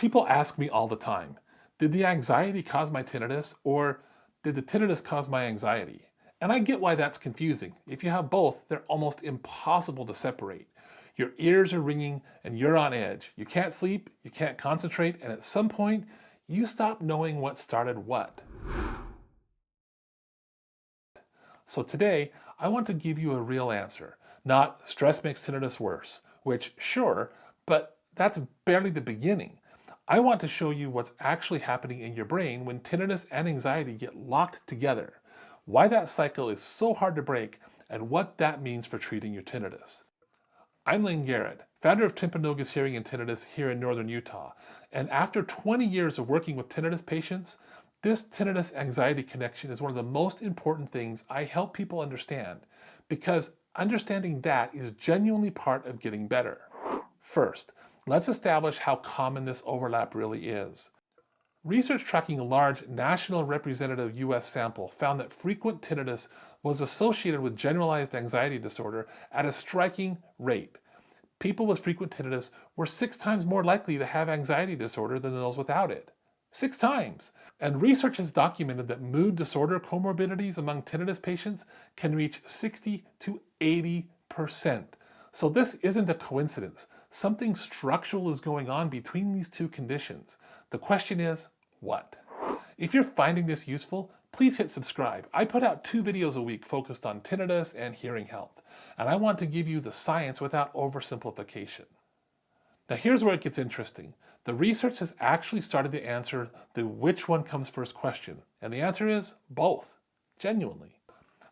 People ask me all the time, did the anxiety cause my tinnitus or did the tinnitus cause my anxiety? And I get why that's confusing. If you have both, they're almost impossible to separate. Your ears are ringing and you're on edge. You can't sleep, you can't concentrate, and at some point, you stop knowing what started what. So today, I want to give you a real answer, not stress makes tinnitus worse, which sure, but that's barely the beginning. I want to show you what's actually happening in your brain when tinnitus and anxiety get locked together, why that cycle is so hard to break, and what that means for treating your tinnitus. I'm Lenire, founder of Timpanogos Hearing and Tinnitus here in northern Utah, and after 20 years of working with tinnitus patients, this tinnitus anxiety connection is one of the most important things I help people understand, because understanding that is genuinely part of getting better. First, let's establish how common this overlap really is. Research tracking a large national representative US sample found that frequent tinnitus was associated with generalized anxiety disorder at a striking rate. People with frequent tinnitus were 6 times more likely to have anxiety disorder than those without it. 6 times! And research has documented that mood disorder comorbidities among tinnitus patients can reach 60 to 80%. So this isn't a coincidence. Something structural is going on between these two conditions. The question is, what? If you're finding this useful, please hit subscribe. I put out 2 videos a week focused on tinnitus and hearing health, and I want to give you the science without oversimplification. Now here's where it gets interesting. The research has actually started to answer the which one comes first question, and the answer is both, genuinely.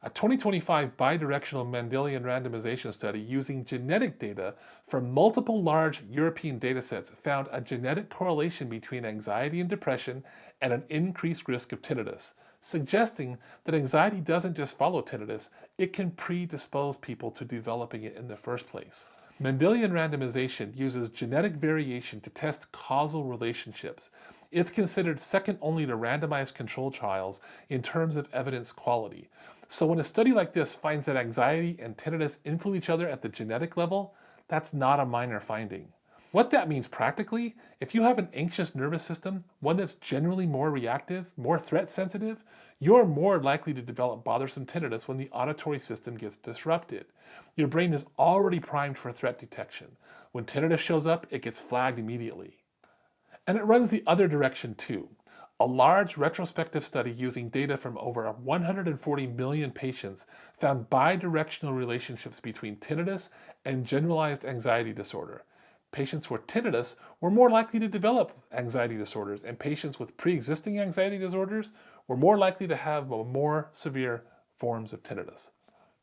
A 2025 bidirectional Mendelian randomization study using genetic data from multiple large European datasets found a genetic correlation between anxiety and depression and an increased risk of tinnitus, suggesting that anxiety doesn't just follow tinnitus, it can predispose people to developing it in the first place. Mendelian randomization uses genetic variation to test causal relationships. It's considered second only to randomized control trials in terms of evidence quality. So when a study like this finds that anxiety and tinnitus influence each other at the genetic level, that's not a minor finding. What that means practically, if you have an anxious nervous system, one that's generally more reactive, more threat sensitive, you're more likely to develop bothersome tinnitus when the auditory system gets disrupted. Your brain is already primed for threat detection. When tinnitus shows up, it gets flagged immediately. And it runs the other direction too. A large retrospective study using data from over 140 million patients found bidirectional relationships between tinnitus and generalized anxiety disorder. Patients with tinnitus were more likely to develop anxiety disorders, and patients with pre-existing anxiety disorders were more likely to have more severe forms of tinnitus.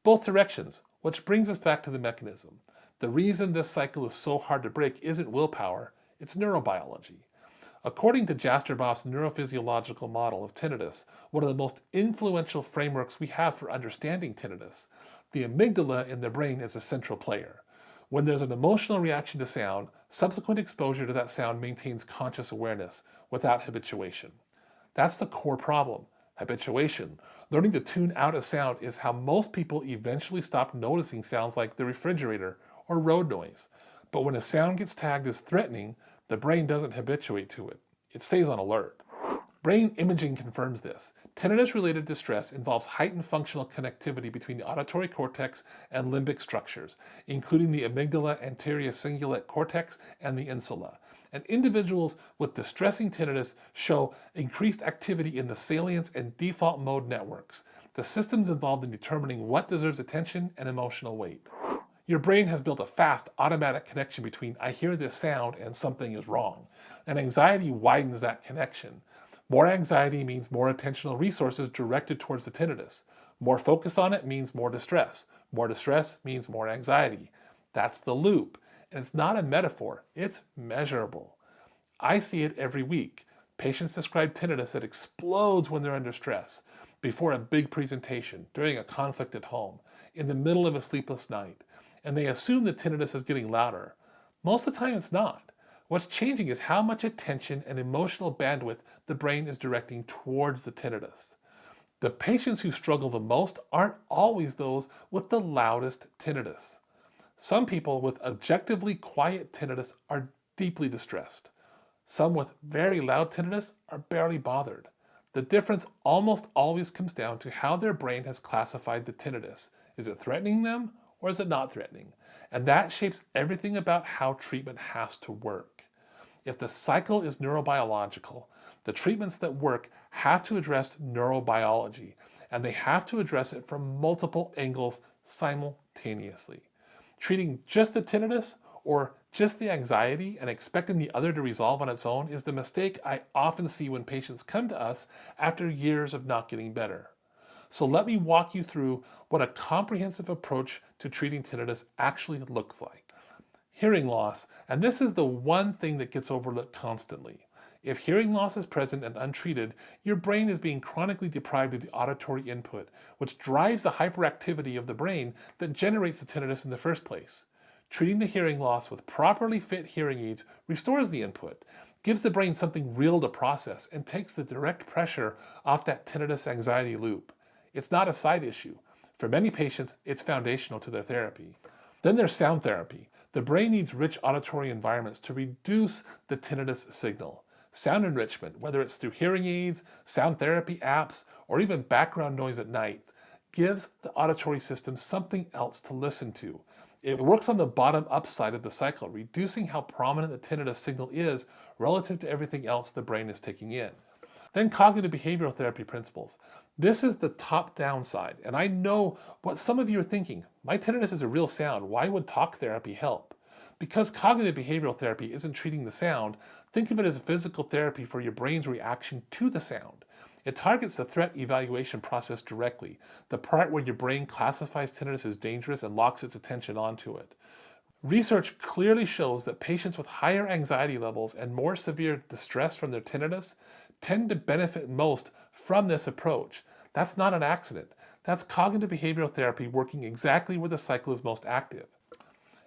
Both directions, which brings us back to the mechanism. The reason this cycle is so hard to break isn't willpower, it's neurobiology. According to Jastreboff's neurophysiological model of tinnitus, one of the most influential frameworks we have for understanding tinnitus, the amygdala in the brain is a central player. When there's an emotional reaction to sound, subsequent exposure to that sound maintains conscious awareness without habituation. That's the core problem, habituation. Learning to tune out a sound is how most people eventually stop noticing sounds like the refrigerator or road noise. But when a sound gets tagged as threatening, the brain doesn't habituate to it. It stays on alert. Brain imaging confirms this. Tinnitus-related distress involves heightened functional connectivity between the auditory cortex and limbic structures, including the amygdala, anterior cingulate cortex, and the insula. And individuals with distressing tinnitus show increased activity in the salience and default mode networks, the systems involved in determining what deserves attention and emotional weight. Your brain has built a fast, automatic connection between I hear this sound and something is wrong, and anxiety widens that connection. More anxiety means more attentional resources directed towards the tinnitus. More focus on it means more distress. More distress means more anxiety. That's the loop. And it's not a metaphor, it's measurable. I see it every week. Patients describe tinnitus that explodes when they're under stress, before a big presentation, during a conflict at home, in the middle of a sleepless night, and they assume the tinnitus is getting louder. Most of the time it's not. What's changing is how much attention and emotional bandwidth the brain is directing towards the tinnitus. The patients who struggle the most aren't always those with the loudest tinnitus. Some people with objectively quiet tinnitus are deeply distressed. Some with very loud tinnitus are barely bothered. The difference almost always comes down to how their brain has classified the tinnitus. Is it threatening them or is it not threatening? And that shapes everything about how treatment has to work. If the cycle is neurobiological, the treatments that work have to address neurobiology, and they have to address it from multiple angles simultaneously. Treating just the tinnitus or just the anxiety and expecting the other to resolve on its own is the mistake I often see when patients come to us after years of not getting better. So let me walk you through what a comprehensive approach to treating tinnitus actually looks like. Hearing loss, and this is the one thing that gets overlooked constantly. If hearing loss is present and untreated, your brain is being chronically deprived of the auditory input, which drives the hyperactivity of the brain that generates the tinnitus in the first place. Treating the hearing loss with properly fit hearing aids restores the input, gives the brain something real to process, and takes the direct pressure off that tinnitus anxiety loop. It's not a side issue. For many patients, it's foundational to their therapy. Then there's sound therapy. The brain needs rich auditory environments to reduce the tinnitus signal. Sound enrichment, whether it's through hearing aids, sound therapy apps, or even background noise at night, gives the auditory system something else to listen to. It works on the bottom-up side of the cycle, reducing how prominent the tinnitus signal is relative to everything else the brain is taking in. Then cognitive behavioral therapy principles. This is the top-down side, and I know what some of you are thinking. My tinnitus is a real sound. Why would talk therapy help? Because cognitive behavioral therapy isn't treating the sound, think of it as physical therapy for your brain's reaction to the sound. It targets the threat evaluation process directly, the part where your brain classifies tinnitus as dangerous and locks its attention onto it. Research clearly shows that patients with higher anxiety levels and more severe distress from their tinnitus tend to benefit most from this approach. That's not an accident. That's cognitive behavioral therapy working exactly where the cycle is most active.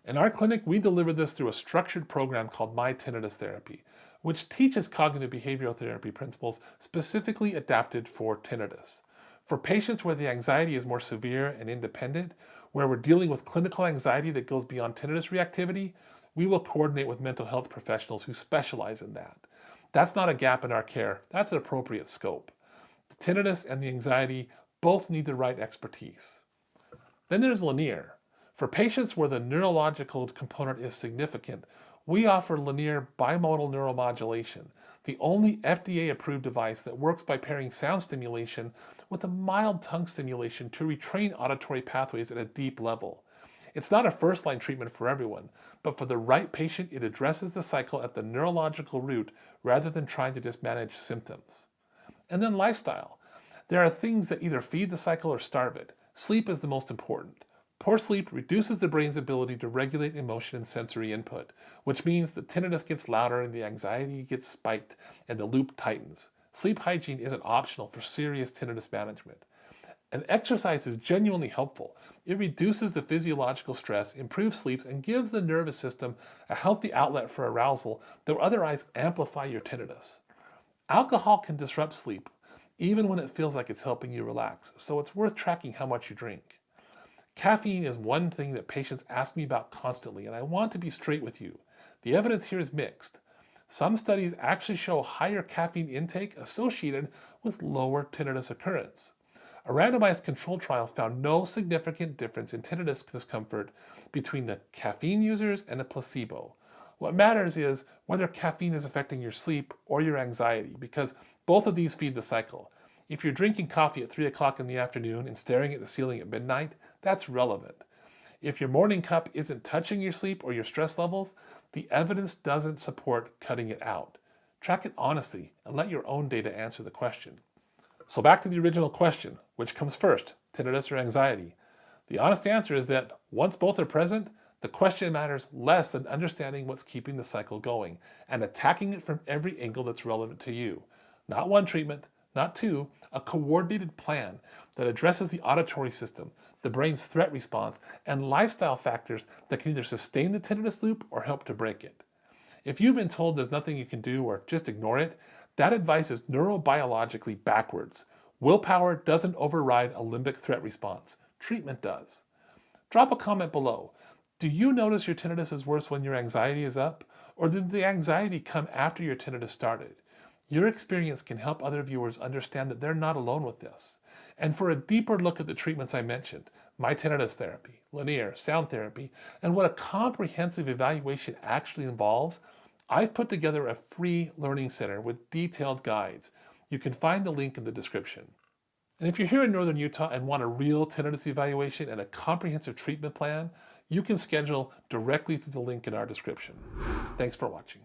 In our clinic, we deliver this through a structured program called My Tinnitus Therapy, which teaches cognitive behavioral therapy principles specifically adapted for tinnitus. For patients where the anxiety is more severe and independent, where we're dealing with clinical anxiety that goes beyond tinnitus reactivity, we will coordinate with mental health professionals who specialize in that. That's not a gap in our care, that's an appropriate scope. The tinnitus and the anxiety both need the right expertise. Then there's Lenire. For patients where the neurological component is significant, we offer Lenire bimodal neuromodulation, the only FDA-approved device that works by pairing sound stimulation with a mild tongue stimulation to retrain auditory pathways at a deep level. It's not a first-line treatment for everyone, but for the right patient, it addresses the cycle at the neurological root rather than trying to just manage symptoms. And then lifestyle. There are things that either feed the cycle or starve it. Sleep is the most important. Poor sleep reduces the brain's ability to regulate emotion and sensory input, which means the tinnitus gets louder and the anxiety gets spiked and the loop tightens. Sleep hygiene isn't optional for serious tinnitus management. And exercise is genuinely helpful. It reduces the physiological stress, improves sleep, and gives the nervous system a healthy outlet for arousal that will otherwise amplify your tinnitus. Alcohol can disrupt sleep, even when it feels like it's helping you relax, so it's worth tracking how much you drink. Caffeine is one thing that patients ask me about constantly, and I want to be straight with you. The evidence here is mixed. Some studies actually show higher caffeine intake associated with lower tinnitus occurrence. A randomized control trial found no significant difference in tinnitus discomfort between the caffeine users and the placebo. What matters is whether caffeine is affecting your sleep or your anxiety, because both of these feed the cycle. If you're drinking coffee at 3 o'clock in the afternoon and staring at the ceiling at midnight, that's relevant. If your morning cup isn't touching your sleep or your stress levels, the evidence doesn't support cutting it out. Track it honestly and let your own data answer the question. So back to the original question, which comes first, tinnitus or anxiety? The honest answer is that once both are present, the question matters less than understanding what's keeping the cycle going and attacking it from every angle that's relevant to you. Not one treatment, not two, a coordinated plan that addresses the auditory system, the brain's threat response, and lifestyle factors that can either sustain the tinnitus loop or help to break it. If you've been told there's nothing you can do or just ignore it, that advice is neurobiologically backwards. Willpower doesn't override a limbic threat response. Treatment does. Drop a comment below. Do you notice your tinnitus is worse when your anxiety is up? Or did the anxiety come after your tinnitus started? Your experience can help other viewers understand that they're not alone with this. And for a deeper look at the treatments I mentioned, my tinnitus therapy, Lenire, sound therapy, and what a comprehensive evaluation actually involves, I've put together a free learning center with detailed guides. You can find the link in the description. And if you're here in Northern Utah and want a real tinnitus evaluation and a comprehensive treatment plan, you can schedule directly through the link in our description. Thanks for watching.